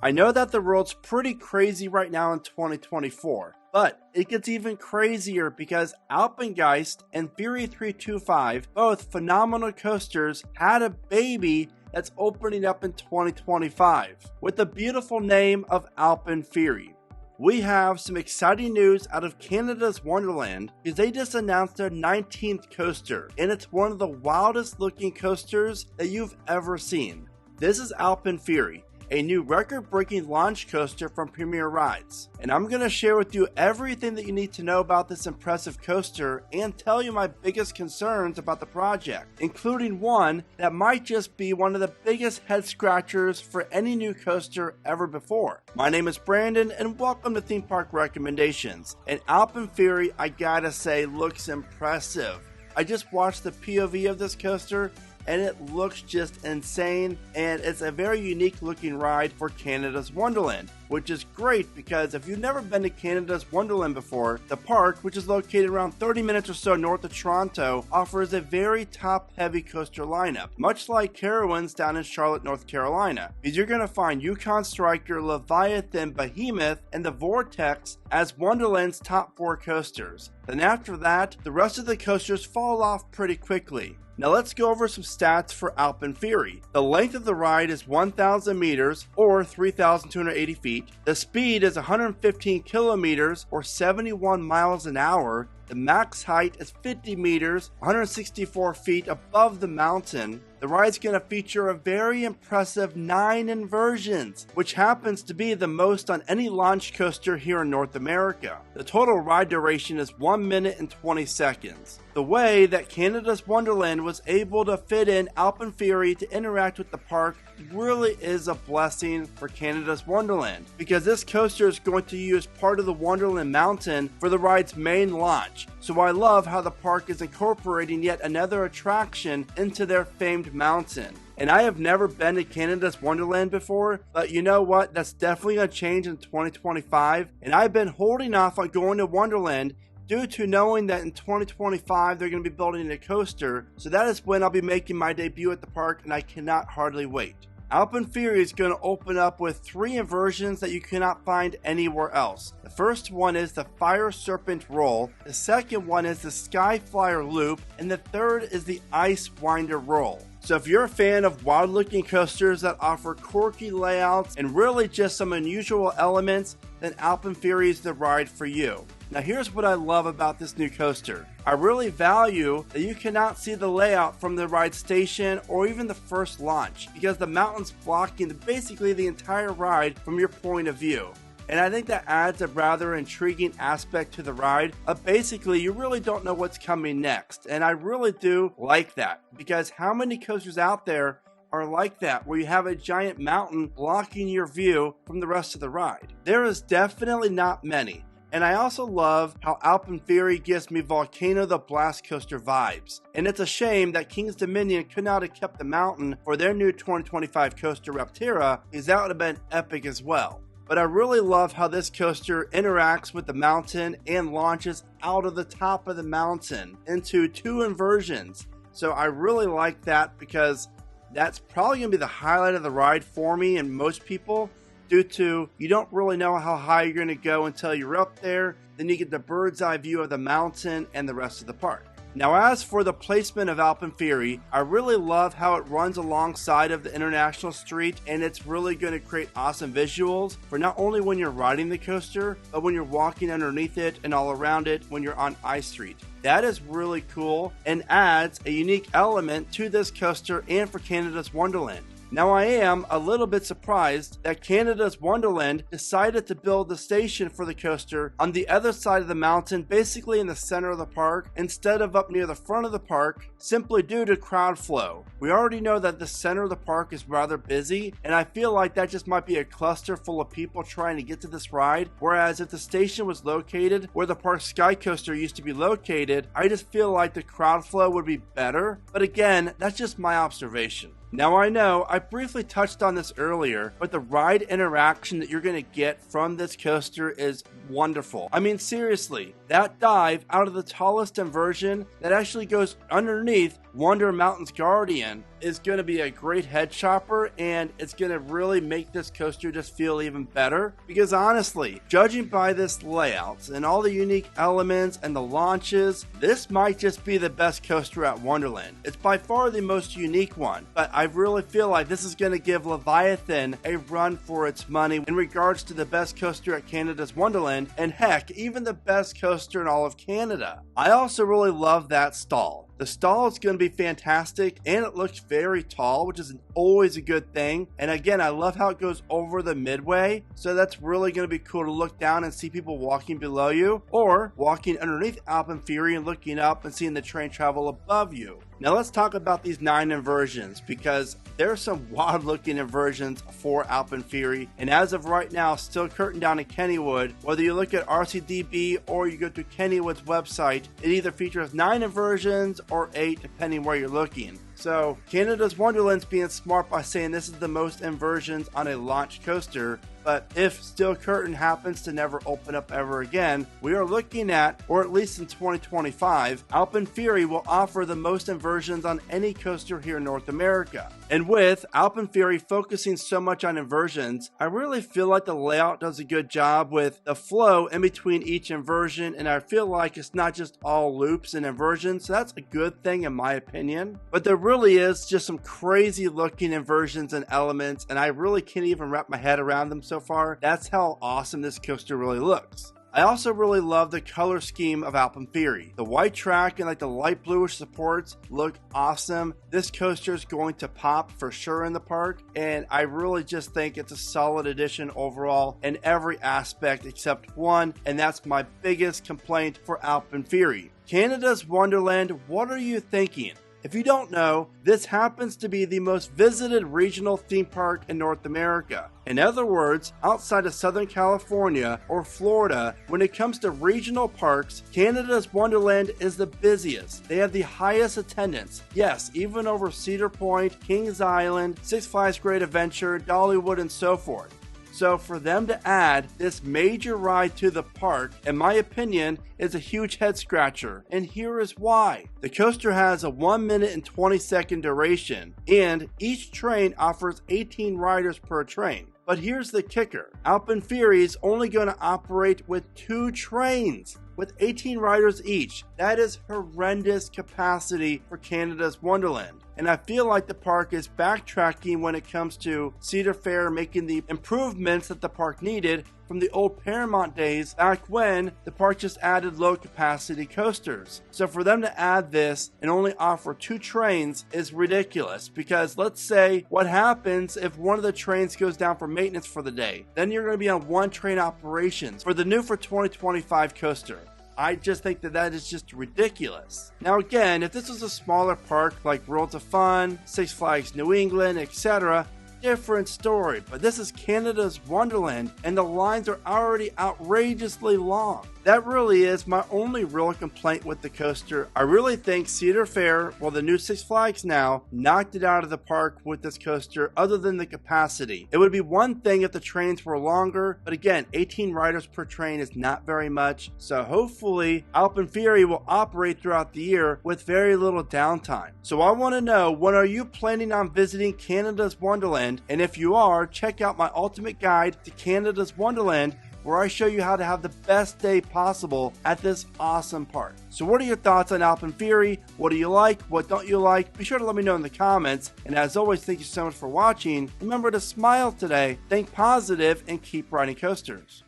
I know that the world's pretty crazy right now in 2024, but it gets even crazier because Alpengeist and Fury 325, both phenomenal coasters, had a baby that's opening up in 2025 with the beautiful name of Alpen Fury. We have some exciting news out of Canada's Wonderland because they just announced their 19th coaster, and it's one of the wildest looking coasters that you've ever seen. This is Alpen Fury, a new record-breaking launch coaster from Premier Rides. And I'm going to share with you everything that you need to know about this impressive coaster and tell you my biggest concerns about the project, including one that might just be one of the biggest head scratchers for any new coaster ever before. My name is Brandon and welcome to Theme Park Recommendations. And Alpen Fury, I gotta say, looks impressive. I just watched the POV of this coaster and it looks just insane, and it's a very unique looking ride for Canada's Wonderland, which is great because if you've never been to Canada's Wonderland before, the park, which is located around 30 minutes or so north of Toronto, offers a very top-heavy coaster lineup, much like Carowinds down in Charlotte, North Carolina, because you're going to find Yukon Striker, Leviathan, Behemoth, and the Vortex as Wonderland's top 4 coasters. Then after that, the rest of the coasters fall off pretty quickly. Now let's go over some stats for Alpen Fury. The length of the ride is 1,000 meters or 3,280 feet. The speed is 115 kilometers or 71 miles an hour. The max height is 50 meters, 164 feet above the mountain. The ride's going to feature a very impressive 9 inversions, which happens to be the most on any launch coaster here in North America. The total ride duration is 1 minute and 20 seconds. The way that Canada's Wonderland was able to fit in Alpen Fury to interact with the park really is a blessing for Canada's Wonderland, because this coaster is going to use part of the Wonderland Mountain for the ride's main launch. So I love how the park is incorporating yet another attraction into their famed mountain. And I have never been to Canada's Wonderland before, but you know what? That's definitely going to change in 2025. And I've been holding off on going to Wonderland due to knowing that in 2025 they're going to be building a coaster. So that is when I'll be making my debut at the park, and I cannot hardly wait. Alpen Fury is going to open up with 3 inversions that you cannot find anywhere else. The first one is the Fire Serpent Roll, the second one is the Sky Flyer Loop, and the third is the Ice Winder Roll. So if you're a fan of wild looking coasters that offer quirky layouts and really just some unusual elements, then Alpen Fury is the ride for you. Now here's what I love about this new coaster. I really value that you cannot see the layout from the ride station or even the first launch, because the mountain's blocking basically the entire ride from your point of view. And I think that adds a rather intriguing aspect to the ride. Basically, you really don't know what's coming next. And I really do like that, because how many coasters out there are like that, where you have a giant mountain blocking your view from the rest of the ride? There is definitely not many. And I also love how Alpen Fury gives me Volcano the Blast Coaster vibes. And it's a shame that King's Dominion could not have kept the mountain for their new 2025 coaster Reptera, because that would have been epic as well. But I really love how this coaster interacts with the mountain and launches out of the top of the mountain into 2 inversions. So I really like that, because that's probably going to be the highlight of the ride for me and most people, due to you don't really know how high you're going to go until you're up there. Then you get the bird's eye view of the mountain and the rest of the park. Now as for the placement of Alpen Fury, I really love how it runs alongside of the International Street, and it's really going to create awesome visuals for not only when you're riding the coaster, but when you're walking underneath it and all around it when you're on I Street. That is really cool and adds a unique element to this coaster and for Canada's Wonderland. Now I am a little bit surprised that Canada's Wonderland decided to build the station for the coaster on the other side of the mountain, basically in the center of the park, instead of up near the front of the park, simply due to crowd flow. We already know that the center of the park is rather busy, and I feel like that just might be a cluster full of people trying to get to this ride, whereas if the station was located where the park sky coaster used to be located, I just feel like the crowd flow would be better. But again, that's just my observation. Now I know I briefly touched on this earlier, but the ride interaction that you're going to get from this coaster is wonderful. I mean, seriously, that dive out of the tallest inversion that actually goes underneath Wonder Mountain's Guardian is going to be a great head shopper, and it's going to really make this coaster just feel even better. Because honestly, judging by this layout and all the unique elements and the launches, this might just be the best coaster at Wonderland. It's by far the most unique one, but I really feel like this is going to give Leviathan a run for its money in regards to the best coaster at Canada's Wonderland, and heck, even the best coaster in all of Canada. I also really love that stall. The stall is going to be fantastic, and it looks very tall, which is always a good thing. And again, I love how it goes over the midway, so that's really going to be cool to look down and see people walking below you, or walking underneath Alpen Fury and looking up and seeing the train travel above you. Now let's talk about these 9 inversions, because there are some wild looking inversions for Alpen Fury, and as of right now, still curtained down in Kennywood. Whether you look at RCDB or you go to Kennywood's website, it either features 9 inversions or 8, depending where you're looking. So Canada's Wonderland's being smart by saying this is the most inversions on a launch coaster, but if Steel Curtain happens to never open up ever again, we are looking at, or at least in 2025, Alpen Fury will offer the most inversions on any coaster here in North America. And with Alpen Fury focusing so much on inversions, I really feel like the layout does a good job with the flow in between each inversion, and I feel like it's not just all loops and inversions, so that's a good thing in my opinion. But there really is just some crazy looking inversions and elements, and I really can't even wrap my head around them so far. That's how awesome this coaster really looks. I also really love the color scheme of Alpen Fury. The white track and like the light bluish supports look awesome. This coaster is going to pop for sure in the park, and I really just think it's a solid addition overall in every aspect except one, and that's my biggest complaint for Alpen Fury. Canada's Wonderland, what are you thinking? If you don't know, this happens to be the most visited regional theme park in North America. In other words, outside of Southern California or Florida, when it comes to regional parks, Canada's Wonderland is the busiest. They have the highest attendance. Yes, even over Cedar Point, Kings Island, Six Flags Great Adventure, Dollywood, and so forth. So for them to add this major ride to the park, in my opinion, is a huge head scratcher, and here is why. The coaster has a 1 minute and 20 second duration, and each train offers 18 riders per train. But here's the kicker. Alpen Fury is only going to operate with 2 trains, with 18 riders each. That is horrendous capacity for Canada's Wonderland. And I feel like the park is backtracking when it comes to Cedar Fair making the improvements that the park needed from the old Paramount days back when the park just added low capacity coasters. So for them to add this and only offer 2 trains is ridiculous, because let's say what happens if one of the trains goes down for maintenance for the day. Then you're going to be on 1 train operations for the new for 2025 coaster. I just think that is just ridiculous. Now again, if this was a smaller park like Worlds of Fun, Six Flags New England, etc., different story, but this is Canada's Wonderland, and the lines are already outrageously long. That really is my only real complaint with the coaster. I really think Cedar Fair, well, the new Six Flags now, knocked it out of the park with this coaster other than the capacity. It would be one thing if the trains were longer, but again, 18 riders per train is not very much, so hopefully Alpen Fury will operate throughout the year with very little downtime. So I want to know, when are you planning on visiting Canada's Wonderland? And if you are, check out my ultimate guide to Canada's Wonderland, where I show you how to have the best day possible at this awesome park. So what are your thoughts on Alpen Fury? What do you like? What don't you like? Be sure to let me know in the comments. And as always, thank you so much for watching. Remember to smile today, think positive, and keep riding coasters.